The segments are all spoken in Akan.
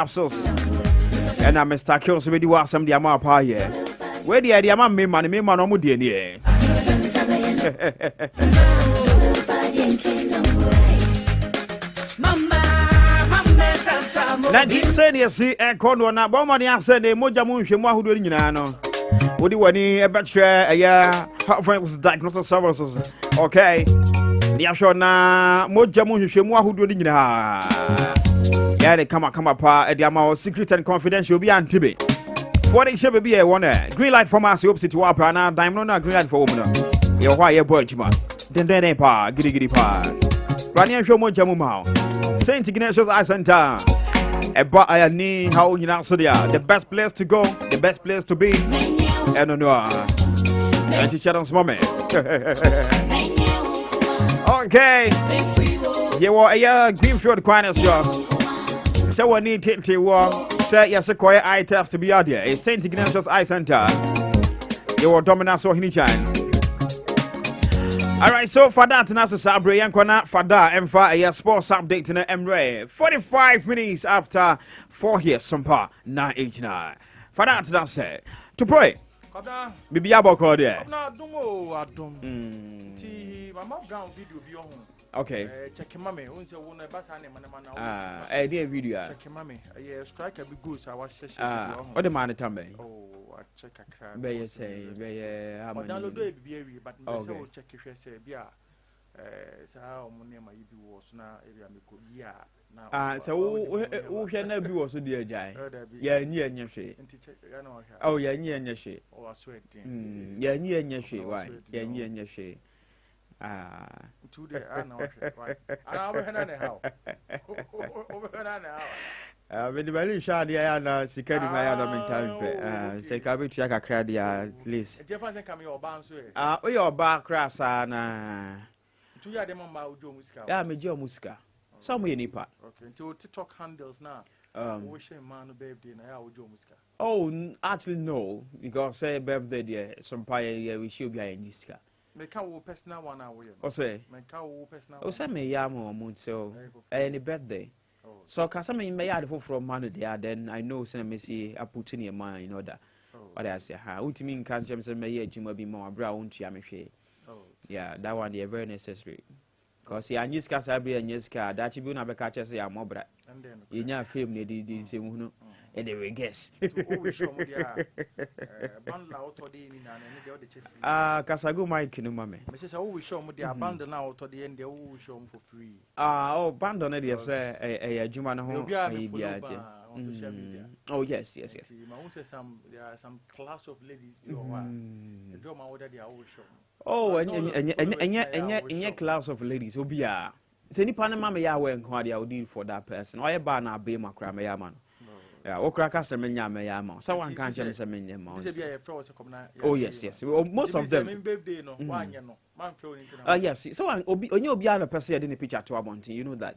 Absos. And I'm Mr. Kills with you some the amount of here. Where the idea man me man no more DNA. Na deep say you see and corner na bomb money answer the moja mu hwemu ahodo nyina no. Wodi wani e betre ya friends diagnosis services. Okay. The sure na moja mu hwemu ahodo nyina. Yeah, they come pa e dia ma secret and confidential be antibe. For the shape be e one green light from us hope city wa pa na diamond na green light for woman. Your why your boy chima. Den pa gidi pa. Rani hwe moja mu ma. Saint Ignatius Eye Center. Eba ayani how you know so they are the best place to go, the best place to be. And no. And she shadows mommy. Okay. You were a Greenfield Quinus job. So we need to walk. Say yes, a quiet eye test to be out here. It's Saint Ignatius Eye Center. You were Dominas or Hinichan. All right, so for that, Nasa Sabre Yankona, Fadal, and for a sports update in the Emre. 45 minutes after 4 here, Sompa 98.9. For that, that's it. To pray. Bibi Aboko there. Okay. Check him, mammy. Once you want a bass and a dear video. Check him, mammy. A strike a big goose. I was what the man tell me? Oh, I check a crab. May you say, but download it, baby, but no check if you say, yeah. So how many of my was now area yeah. Now, so who can never be also dear Jay? Yeah, near your shade. Oh, yeah, near your shade. Oh, I sweating. Yeah, near your shade. Why? Yeah, near your shade. Today I know. I don't know how. When the very shardy, I know, she can't my other time. Say, can we check a crowd, at least. Jefferson come your bounce way. We are back, crass, and 2 years, them on Joe Musca. Yeah, me Joe Musca. Somewhere in Ipa. Okay, until TikTok handles now. Wishing man, baby, and I will Joe Musca. Oh, actually, no, because say birthday, dear, some pie, we should be in Nisca. Make our personal 1 hour. Or say, make our personal. oh, send me yamo moon so any birthday. So, Cassam may add from money there, then I know Sen Messi, I put in your mind in order. What I say, how would you mean can't James and May Jim be more brown to Yamishi? Yeah, that one they are very necessary. Because he and Yiska Sabri and Yiska, that you will catch us a more brat. And then in your film, they did this, and they will guess. Casago Mike, no mammy. Mrs. always show me the abandon out to the end, they will show them for free. Oh, abandon it, yes, a Jumana home. Oh, yes. There are some class of ladies, you know, the drama order they always show. Oh, and your class of ladies will be a. Say, any Panama may wear and quality I would deal for that person. Or a banner be my cramayaman. Yeah, or crackers and Menyama. Someone can't tell us a minion. Oh, yes. Well, most of them. Yes, so on your beyond a person in the picture to Abonti, you know that.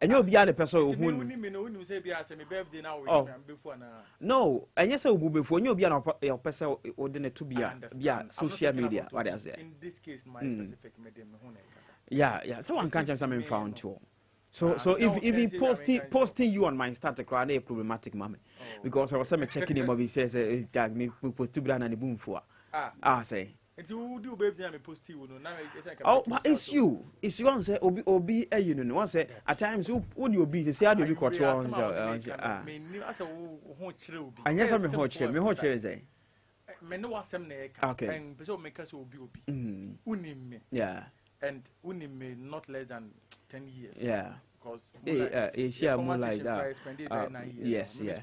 And you'll be a person who say, no, and yes, I will before you'll be a person ordinary to be a social media. What is it? In this case, my specific medium. Yeah, someone can't just something found too. So if he posting you on my starter crowd, a problematic mommy. Because I was checking him up, he says, Jack, me post to brand and the boom for. Say. It's you do baby and post you. Oh, but it's you. It's you want say obi you know. One say at times would you be to say how do you control and yes, I'm a say. Me no wasem na e ka and person make us obi unim me. Yeah. And unim me not less than 10 years. Yeah. Because share more like that. Yes, yeah.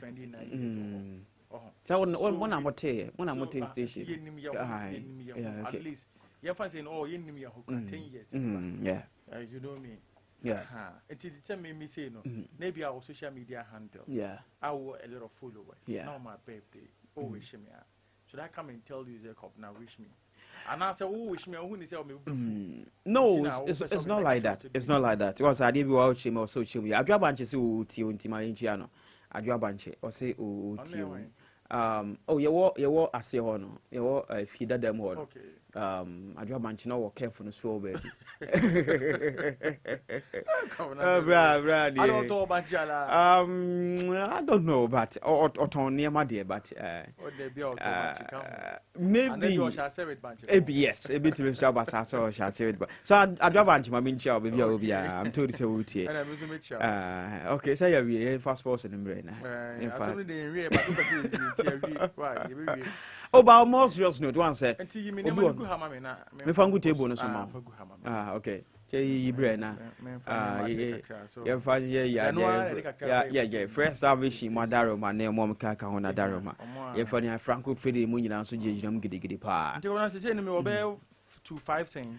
So one I'm what station. At least you find saying oh you nim ya 10 years. Yeah. You know me. Yeah. It is tell me say no. Maybe our social media handle. Yeah. I will a lot of followers. Yeah. Now my birthday. Oh wish me. Should I come and tell you Jacob now wish me? And I say, oh, wish me, who is me? No, it's not like that. It's not like that. Once I did watch him or so chill. I drop bunches who to my Indiano. I drop bunch or say, oh, you were, I say, oh, you were a feeder them all. I drop man no careful so baby. I don't know about Jala. I don't know, but or near my dear, but maybe yes, a bit of a shop as I saw shall say it. But so I drop bunch my mean shop if you'll be. I'm told it's a wood here. Okay, so you're fast force in the brain. Oh, but more serious note, one say. Until you mean me found good table no some. Okay. Jay Brenna. Yeah. First salvation, Madaro, my name, Mom Kaka on Adaroma. If I Franco Freddy Munan, so Jam Giddy Pa. Until when I say, me to 5 saying.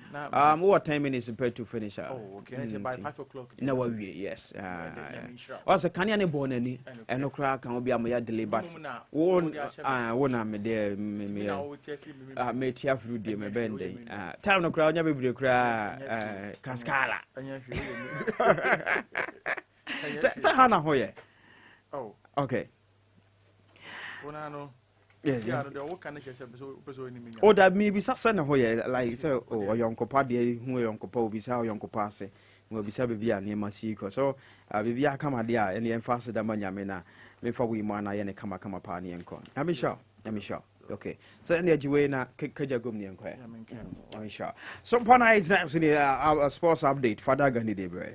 What time minutes prepared to finish? Oh, okay. By 5 o'clock. No, yes. Also, can you born any and no crack can be a mere delay, but one I'm there, may tear through the bending. Time no crowd, never be cry, Cascala. Say Hannah Hoye. Oh, okay. Yes. Oh, that maybe such a way like so. Oh, young Copadia, who young Copo, be how young Copase will be Sabia near Masico. So, Vivia come a dear and the faster than Manamina before we man. I any come a party and con. I'm sure. Okay, so any Juena Kajagumni and Quay. I'm sure. Sompa is next in the sports update. Fadal Ghandi Debre.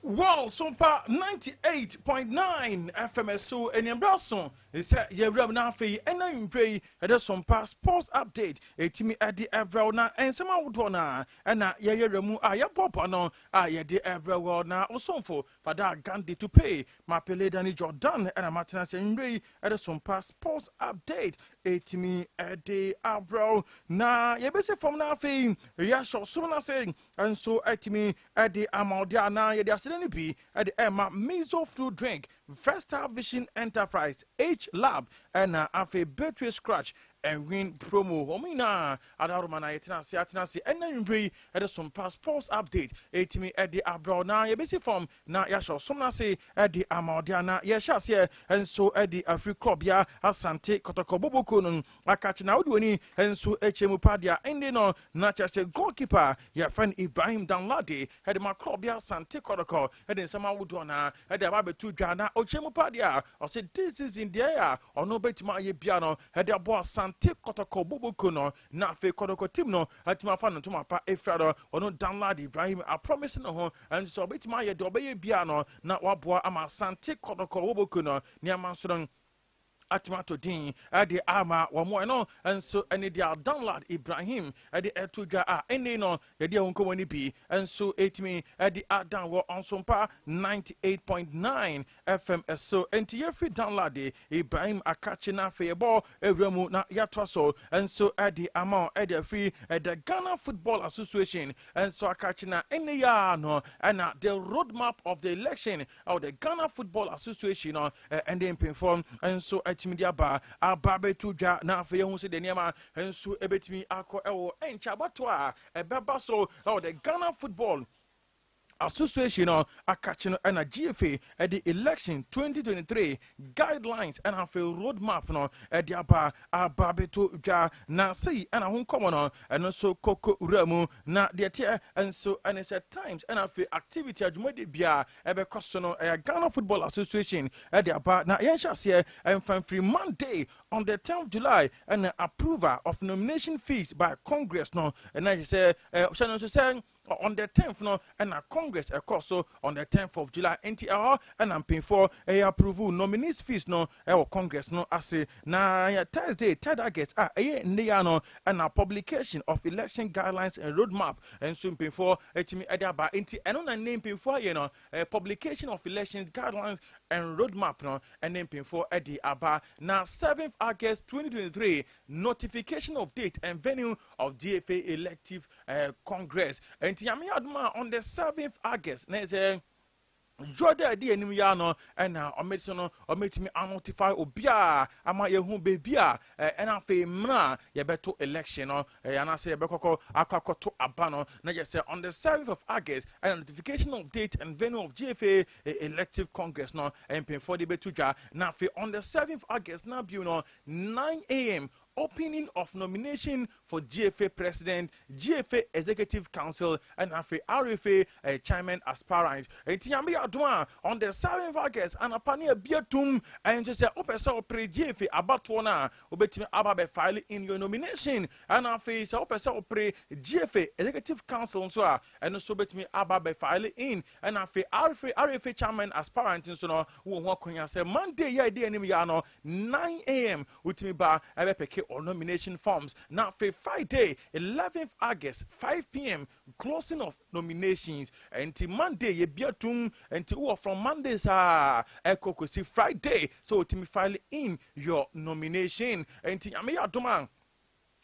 Well, Sompa 98.9 FMSO and Embrason is your Nafi and I'm pray at a Sompa sports update. A Timmy at the Abrona and some outdona and now Yamu Aya Popano, Aya the Abrona or Somfo Fadal Ghandi to pay my Peledani Jordan and a Martinez and Ray at a Sompa sports update. A Timmy at the Abro na Yabese from Nafi, Yasho Suna saying, and so at me at the Amaudiana, Yadiasin. At the Emma Meso Fruit Drink, First Star Vision Enterprise, H Lab, and a battery scratch and win promo. Homina, Adarumana, Yatinasi, and then be at some passports update. It me at the Abrona, a busy form, na Yasho, some say at the Amaudiana, Yashas here, and so at the Afri Club, ya, Asante, Kotokobobo Kunun, Akachina Udwini, and so Hmupadia, and then on, not just a goalkeeper, your friend Ibrahim Danladi, had my club, ya, Sante Kotoko, and then some Udwana, at the Babe to Jana, or Hmupadia, or said this is in the air, or no bet my piano, had their boss Sante. Kotoko Bobo Kuno, na fe Kotoko Timno, at my fan to my pa Efrado, or no download Ibrahim, I promise no home, and so bit my dobe piano, not what boy am a Sante Kotoko Bobo Kuno, near Mansudan. Atmato din ade ama wo mo no enso ene dia download Ibrahim ade etuga ene no ye dia wonko woni bi enso etimi ade adan wo onsompa 98.9 FM so enti ye free download Ibrahim akachi na febo ewramu na yatoso enso ade ama ade free the Ghana Football Association enso akachi na ene ya no and the roadmap of the election of the Ghana Football Association and the inform enso Media bar, our barbe to ja na for you say the name and so ebetimi ako ewo enchabatwa e bebaso or the Ghana Football Association a catching and a GFA at the election 2023 guidelines and have a roadmap no at the ababeto ja na say and a home common and also Coco Remu na the tier and so and it's at times and have activity at Jumadi Bia ebe costono a Ghana Football Association at the aba na yensha here and free Monday on the 10th of July and approval of nomination fees by Congress no and I say on the 10th no and a Congress of course so on the 10th of July NTR and I'm paying for a approval nominees fees no Congress no I say na Thursday 3rd August no and a publication of election guidelines and roadmap and soon paying for me adaba NT and on a name paying for a publication of elections guidelines and roadmap no and then paying for Eddie Abba now 7th August 2023 notification of date and venue of GFA elective Congress and on the 7th August, Jordan di enim ya no na ometo me notify obia ama ye hu bebia na fe mra ye beto election no na say ye bekoko akakoto aba no na je say on the 7th of August and notification of date and venue of GFA elective congress no and pay for the betuja na fe on the 7th August na bi no 9 a.m. opening of nomination for GFA President, GFA Executive Council, and RFA Chairman aspirant. And Tiambi Adwa on the 7th of August, and upon a beatum, and just say, Opesa pre GFA about one, Obetimi Ababe file in your nomination, and Opesa pre GFA Executive Council, so and also Betimi Ababe file in, and RFA Chairman aspirant, and so no, who say Monday, ya idea 9 a.m. Utimi ba peke or nomination forms. Now for Friday, 11th August, 5 p.m. closing of nominations. Until Monday, ye biatum until from Monday eko kosi Friday. So utimi file in your nomination. Until yami aduma.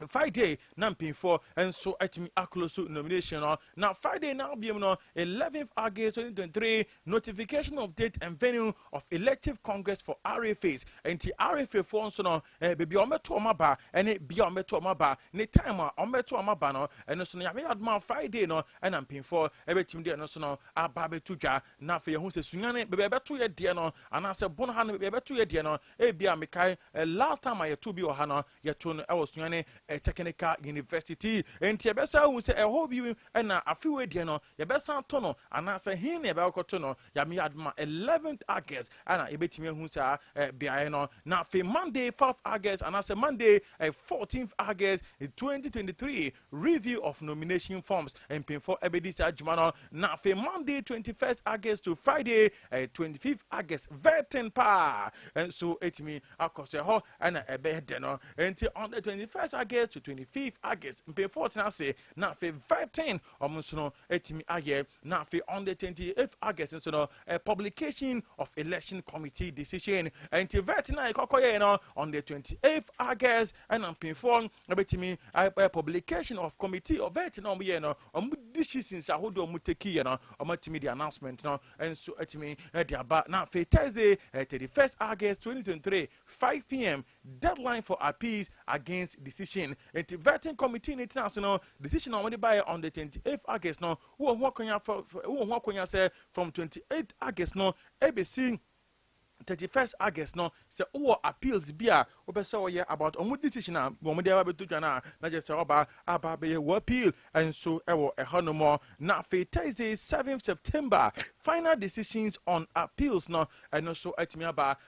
Friday, namping for and so at me close nomination. Now Friday now be 11th August 2023 notification of date and venue of elective congress for RFAs and the RFA for so baby on to maba and it be on to maba ne time on to maba no and so ya me adma Friday no and namping for everything there no so no ababe tuja na fe hu se sunyane be to ye de no and I say bon ha no be to ye de no e bia me kai last time I to be o ha no ye to no e was sunyane technical university and Tiabesa who say a hobby and a few way no Yabesa tono and I say him about cotono Yami adma 11th August and I bet me who say Biano now for Monday 4th August and I say Monday 14th August 2023 review of nomination forms and pay for Ebedisa Jumano now for Monday 21st August to Friday 25th August Verten pa and so it me akose ho and a bed no until on the 21st August to 25th August. Pay 14 say na fe 13 omunso etimi aye na fe on the 28th August so a publication of election committee decision until 13 kokoye no on the 28th August and am pay for ebetimi a publication of committee of 13 ye no decisions ahodo muteki no omatimi the announcement no and so etimi the aba na fe Thursday 31st August 2023 5 p.m. deadline for appeals against decision. And the vetting committee international decision already by on the 28th August no who say from 28th August no ABC 31st August no say oh appeals bia obesa oye about omu decision na omu dey aba to na just oba be appeal and so ewo no more na for Thursday 7th September final decisions on appeals no and also atimi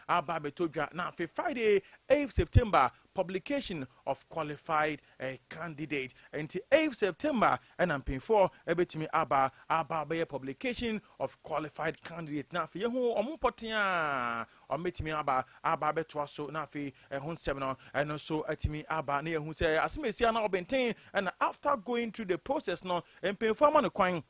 aba be to na for Friday 8th September publication of qualified candidate until 8th September and I'm paying for ebetimi aba be publication of qualified candidate na for yehu omupotia ometimi aba be to so na for hun 7 and also atimi aba na yehu say asimesi na obenten and after going through the process no and paying for man kwan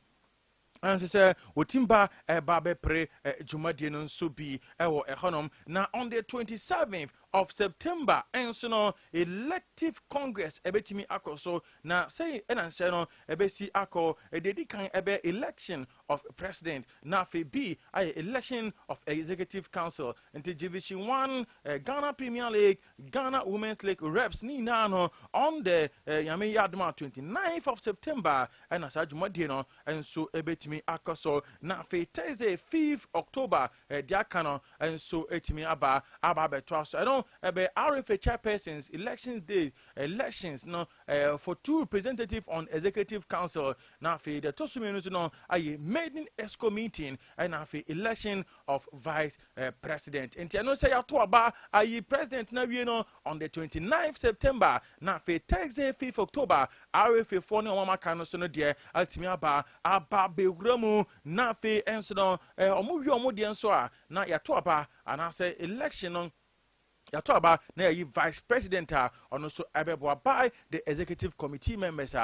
and she said, Wotimba Babe pre Jumadian Subi Ewo Econom. Now on the 27th of September, and so no elective Congress ebetimi akoso na say enanseno ebesi ako dedikan ebe election of president na fe B election of executive council into division 1 Ghana Premier League, Ghana Women's League reps ni nano on the yame yadma 29th of September and as Jumadiano and so ebetimi akoso na fe Thursday 5th October diakano and so etimi aba betwa so I don't ebe RFA chairpersons elections no for 2 representatives on executive council na fe the tosumenu no aye maiden ESCO meeting and na fe election of vice president and I know say ato aba aye president na we no on the 29th September na fe Thursday 5th October RFA for no mama kan so no de altimi aba bewramu na fe enso no omu wi omu de enso a na yato aba and I say election no Yatoba na yi vice president ono so abebo by the executive committee members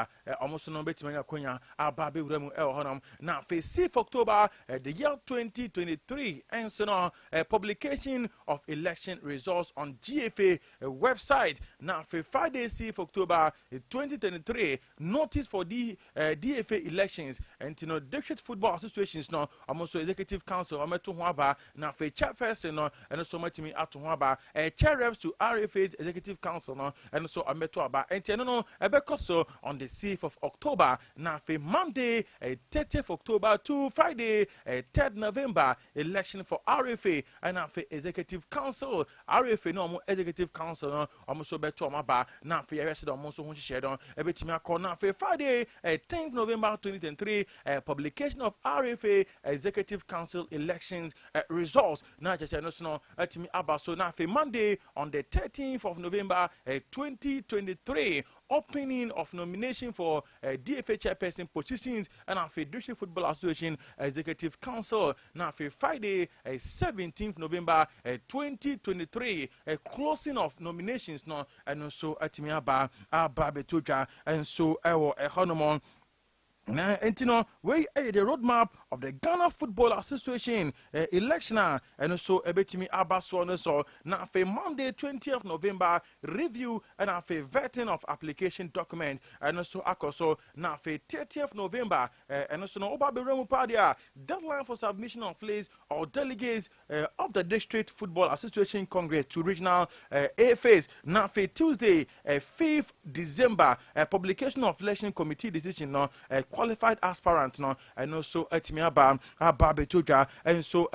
almost no betimanya konya aba be wuramu honum na face 6 October the year 2023 and so no publication of election results on GFA website na for Friday 6 October 2023 notice for the DFA elections and district football associations no almost executive council ameto ho aba na for chairperson no and so matimi ato ho aba chair reps to RFA's Executive Council no and so ameto aba enti no ebeko so on the 6th of October na fe Monday 30th October to Friday 3rd November election for RFA and na fe Executive Council RFA no mo Executive Council no omo so beto aba na fe yesi do omo so ho hye don ebetimi akọ na fe Friday 10th November 2023 publication of RFA Executive Council elections results na jeje no so atimi aba so na fe Monday on the 13th of November 2023 opening of nomination for DFA chairperson positions and our Federation Football Association Executive Council. Now for Friday, 17th November 2023, a closing of nominations now and also atimiaba ababetoja and so our economy. Now, and you know, we the roadmap of the Ghana Football Association election, and also a bit me abaso so now for Monday 20th November review and for vetting of application document, and also now for 30th November and also no Obaberemu deadline for submission of list or delegates of the District Football Association Congress to regional AFAs. Now for Tuesday 5th December publication of election committee decision now. Qualified aspirant no and also etimi aba betoja and so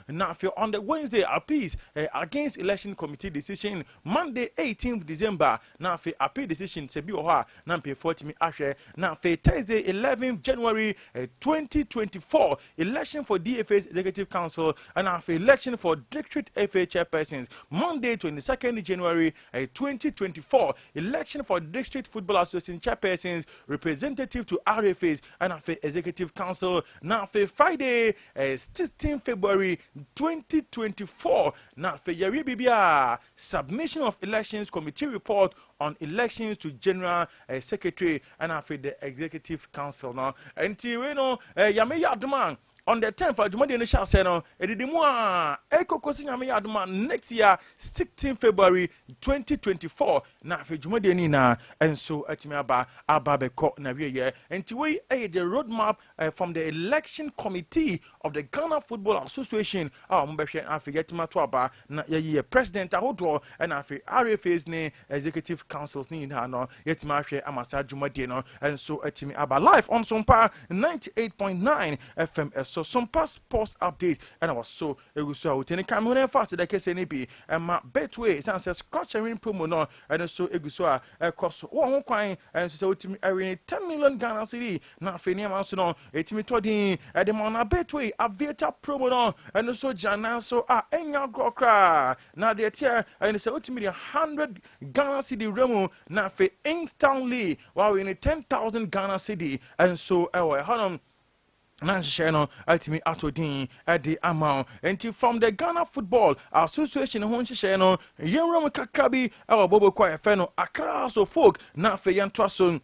now on the Wednesday appeals against election committee decision Monday 18th December now for appeal decision sebi oha na pe 40 ahwe now for Thursday 11th January 2024 election for DFA's Executive Council and now for election for District FA chairpersons Monday 22nd January 2024 election for District Football Association chairpersons representative to RFAs and after Executive Council now for Friday 16 February 2024 now for Yari Bibia submission of elections committee report on elections to General Secretary and after the Executive Council now until we know Yame Yadman on the 10th of Jumadi Initial Seno, Edimua, Eko Kosinyame Yaduma next year, 16 February 2024. Na for Jumadi Nina, and so Atimiaba Ababeko Navier, and to we the roadmap from the election committee of the Ghana Football Association. Our Mbeshe Afigetima Twaba, na ye President Ahodo, and Afi RFA's name, Executive Council's name, Hano, Yetimashe Amasa Jumadino, and so Atimiaba live on Sompa 98.9 FM. So some past post update and I was so it was so ten camera fast that case any be and my betway and says scratch and promo no and so it was so cost one coin and so to me 10 million Ghana cedi na feni man so no it me to din at the man betway aviator promo no and so jana so enya grokra na the tier and so to me 100 Ghana cedi remu na fe instantly while in 10,000 Ghana cedi and so hanom Nanshano ultimate atodin at the amount and from the Ghana Football Association Honshano Yenram Kakrabi our Bobo Kwai Feno Accra so folk na fe Yantwason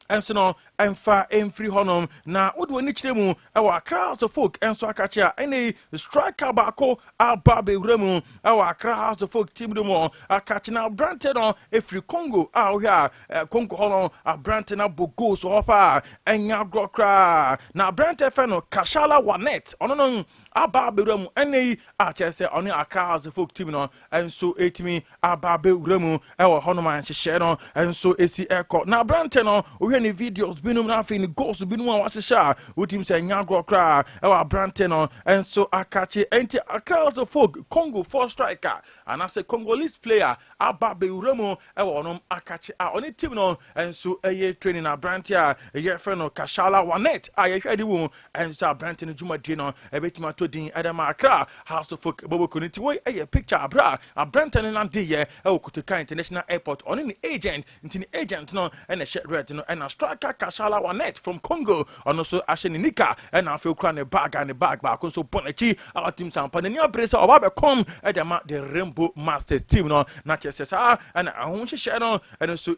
and so no and far and free honum na udwo ni chiremu our Accra so folk and so akacha any striker bako ababe remu our Accra so folk team demo akacha na branted on every Congo here Congo hono a branted na bogo so hopa enya grokra na branted feno kashala wanet ono ababe remu any achese oni Accra so folk team no and so etimi ababe remu our hono man share no and so esi eko na branted no any videos binum na fi ni goals binum wa hyehyɛ utim say nyagro kra e wa brante no and so akache enti across the folk Congo four striker and as a Congolese player ababe uremu e wa onom akache oni team no and so eye training na brante a ye friend no kashala wanet ye hwede wo and so brante no jumadi no e betima to din Adama Accra house of folk bobo community way eye picture abra brante no na dey e Kotoka International Airport oni ni agent no and a red no and a striker Kashala Wanet from Congo and also Asheninika and I feel crying bag and the bag back also Bonechi our team Sompa the near brace or come at the Rainbow Masters team no not just and I want to share no and also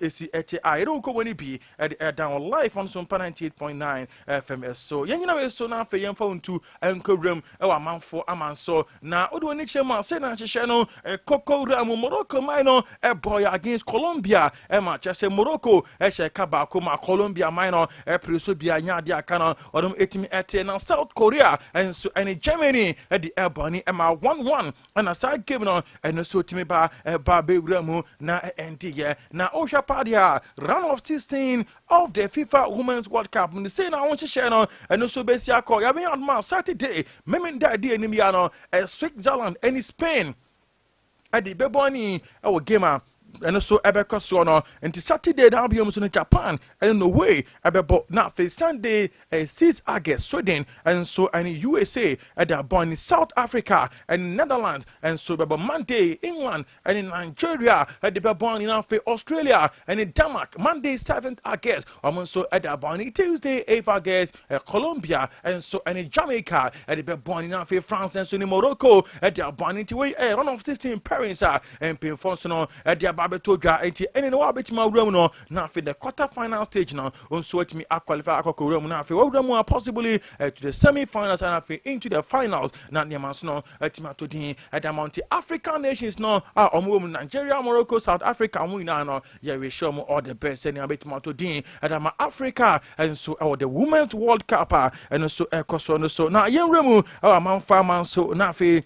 I don't go when it be at the down live on Sompa 98.9 FM so you know so now for young phone to Uncle Room ewa manfo amanso na odo ni chema se na hyehyɛ no Coco Ramu Morocco minor boy against Colombia ma chese Morocco hye ka ba ko ma Colombia minor preso bia nya de aka no odom etimi ete na South Korea enso ene Germany the ebony ma 1-1 and a side game no eno so timi ba be Ramu na ND na ohwa padia round of 16 of the FIFA Women's World Cup ni say na won hyehyɛ no eno so be sia call ya be adman Saturday memen da de enim ya no Switzerland and Spain at the beboni our gamer and so Ebeka Sono and Saturday now be almost in Japan and no way Ebebo now for Sunday 6 August Sweden and so and USA at the born South Africa and Netherlands and so Bebo Monday England and in Nigeria at the born in Australia and in Denmark Monday 7th August also at the born Tuesday 8th August Colombia and so and in Jamaica at the born in France and so in Morocco at the born into a run of 16 parents and pin functional at the Abetoja enti ene no abetima wura mu no na afi the quarter final stage no onso atimi qualify akoko wura mu na afi wura mu possibly to the semi finals and afi into the finals na niamanso no atima to din at the Mount African nations no omo mu Nigeria Morocco South Africa mu ina no yeah we show mu all the best and abetima to din at the Africa and so the Women's World Cup and so ekoso no so na yenwura mu amanfa man so na afi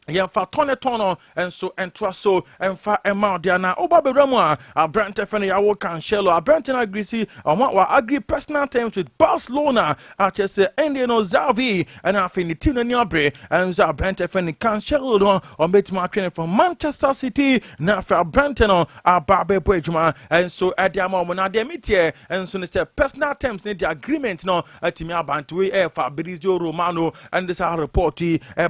Yamfa tono and so and trust so and fa amount there now. Oba Beramu a brand Tiffany Yawo Cancelo a brand agree wa agree personal terms with Barcelona at say Indiano Zavi and Affinity Nyabre and za brand Tiffany Cancelo on bet training from Manchester City na for Brantano a Barbe Bojuma and so at the moment na de metie and so the personal terms need the agreement no at me abantu Fabrizio Romano and this report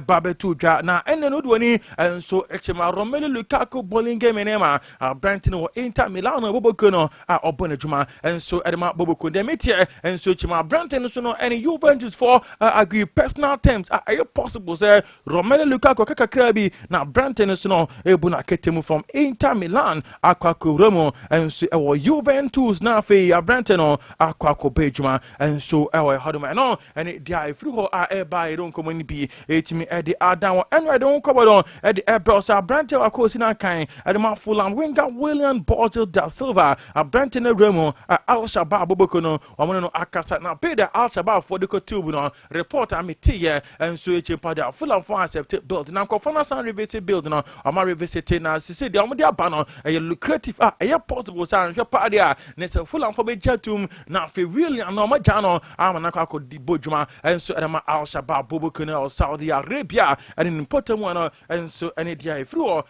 Barbe Tuja na Nudwani and so Echema Romelu Lukaku bowling game in Emma, Branton or Inter Milan or Bobokuno or Bonajuma, and so Edema Boboku Demitia, and so Chima Branton so any Juventus for agree personal terms. Are you possible, sir? Romelu Lukaku Kakakrabi, now Branton is no Ebuna Ketemu from Inter Milan, Aquaco Romo, and so our Juventus now for Branton or Aquaco Bejuma, and so our Hodoma and it die through her by don't come in be 8 at the Adam and I don't cover on at the airport. Branton, of course, in a kind at the Mount Fulham winger William Borges da Silva, a Branton Remo, Al Shabaab Bobokono, or one of Akasa now pay the Al Shabaab for the Cotubuno report. I'm here and so it's a pada Fulham for accepted building. Now, Kofana San revisit building or my revisiting as he said, the Omodia Banner, a lucrative, a portable sound, your party, Nessa Fulham for Bejatum, now for really and no Majano, I'm an Akako di Bojuma, and so Al Shabaab Bobokono or Saudi Arabia, and in important one, and so any day through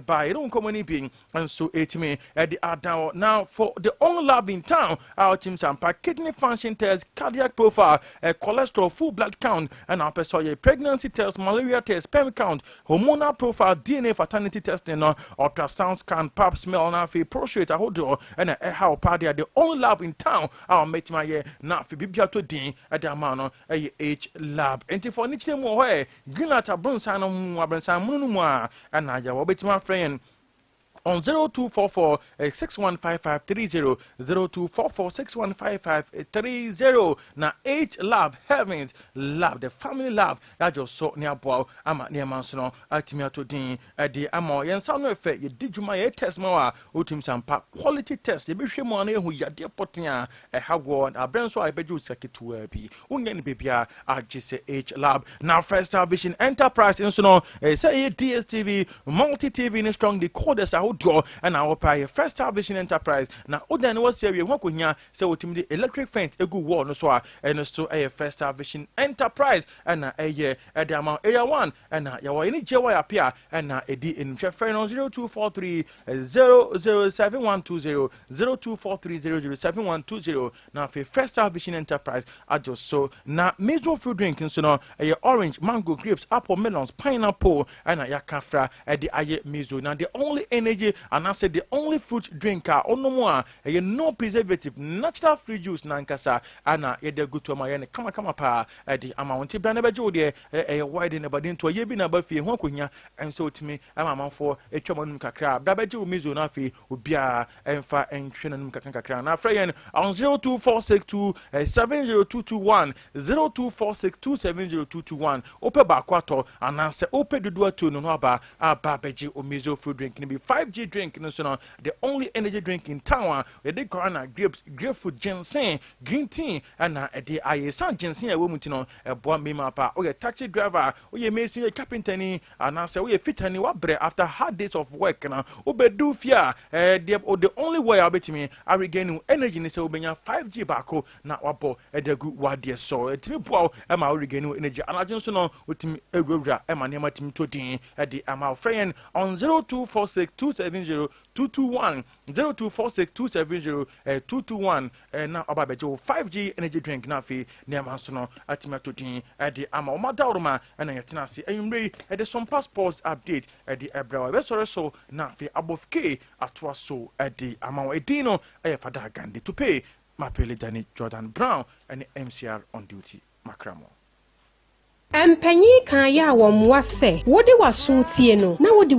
by don't come any being, and so 8 me at the down now for the only lab in town, our team Sompa kidney function test, cardiac profile, cholesterol, full blood count, and our person pregnancy test, malaria test, sperm count, hormonal profile, DNA fertility testing, ultrasound scan, pap smell, now for prostate, a whole and how party at the only lab in town, our mate my year, not for Bibiato Dean at the amount of H lab. And if for niche more way, Gunata Brunsan and I will bet my friend on 0244 615530 0244 615530 na H Lab Heavens Lab the family lab that just so near bow ama near mansono atimi atodin ade ama yen sound effect ye dijuma ye test ma otim sampa quality test ye behwe mo na ehu yade poten a hago na benso I beju seketu abi unya ni bebia agise H Lab now First Vision Enterprise inso no say DSTV multi TV ni strong decoders draw and our pay First Vision Enterprise now odan was here we wakonya say otim the electric fence egu wall no so and so a First Vision Enterprise and a amount area 1 and yawa any jewa appear and edi in friend on 0243 00720 0243 00720 now for First Vision Enterprise I just so now major food drinking so no a orange mango grapes apple melons pineapple and ya kafra at the aye mizo now the only energy energy and I said the only fruit drink ono mo a no preservative natural free juice nankasa ana ye de good to my ene kama pa the amount bra na bejo de wide na bade nto ye bi na ba fie ho akonya enso timi amama for etwamanum kakra bra bejo mizo na fie obia emfa enhwe nanum kakra na afra yen on 0246270221 0246270221 ope ba kwato ana se ope dudu atu no aba beji omizo food drink ni be 5G drink no so no the only energy drink in town we dey corona grapefruit ginseng green tea and the ayesan ginseng e wo muti no eboa mema pa o ye taxi driver o ye mason carpenter ni and say o ye fitani wa bre after hard days of work na obedu fia the only way I bet me I regain energy ni say obenya 5G bako na wabo edegu wade so etimi boa e ma regain energy and ajo so no otimi ewura e ma nema timi to din e di ama friend on 0246270221 0246270221 na obabejo 5G energy drink na fi nema so no atimi to din e di ama o madawroma e na yetina se enwre e di some passports update e di ebra we so na fi abofke atwa so e di ama edino e Fadal Ghandi to pay Mapele Danny Jordan Brown and MCR on duty Makramo. Empenyi kan ya wo mwa se wodi waso tie no na wodi